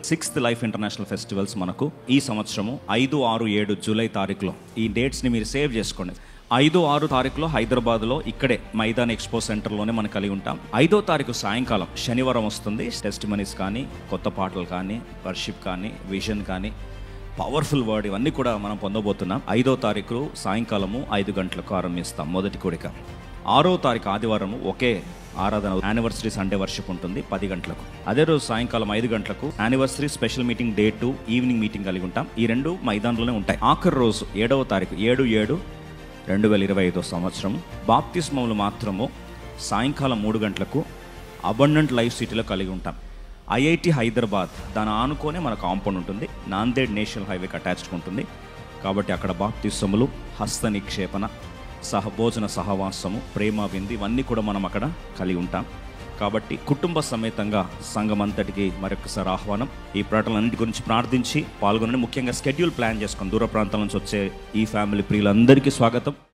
6th life international festivals మనకు ఈ సంవత్సరము 5, 6, 7 జూలై తారీఖులో ఈ డేట్స్ని మీరు సేవ్ చేసుకోండి. 5, 6 తారీఖులో హైదరాబాద్లో ఇక్కడే మైదాన్ ఎక్స్పో సెంటర్లోనే మనం కలిగి ఉంటాం. 5వ తారీఖు సాయంకాలం శనివారం వస్తుంది. టెస్టిమనీస్ కానీ, కొత్త పాటలు కానీ, వర్షిప్ కానీ, విజన్ కానీ, పవర్ఫుల్ వర్డ్ ఇవన్నీ కూడా మనం పొందబోతున్నాం. 5వ తారీఖు సాయంకాలము 5 గంటలకు ఆరంభిస్తాం మొదటి కూడిక. 6వ తారీఖు ఆదివారము ఒకే ఆరాధన యానివర్సరీ సండే వర్షిప్ ఉంటుంది 10 గంటలకు. అదే రోజు సాయంకాలం 5 గంటలకు anniversary special meeting day 2 evening meeting కలిగి ఉంటాం. ఈ రెండు మైదాన్లోనే ఉంటాయి. ఆఖరి రోజు 7వ తారీఖు 7/7/2025 సంవత్సరం బాప్తిస్మములు మాత్రము సాయంకాలం 3 గంటలకు అబండెంట్ లైఫ్ సిటీలో కలిగి ఉంటాం. ఐఐటి హైదరాబాద్ దాని ఆనుకోనే మన కాంపౌండ్ ఉంటుంది. నాందేడ్ నేషనల్ హైవేకి అటాచ్డ్ ఉంటుంది. కాబట్టి అక్కడ బాప్తిస్మములు, హస్త నిక్షేపణ, భోజన సహవాసము, ప్రేమ విందు ఇవన్నీ కూడా మనం అక్కడ కలిగి ఉంటాం. కాబట్టి కుటుంబ సమేతంగా సంఘం అంతటికి మరొకసారి ఆహ్వానం. ఈ ప్రకటనలన్నిటి గురించి ప్రార్థించి పాల్గొనండి. ముఖ్యంగా షెడ్యూల్ ప్లాన్ చేసుకొని దూర ప్రాంతాల నుంచి వచ్చే ఈ ఫ్యామిలీ ప్రియులందరికీ స్వాగతం.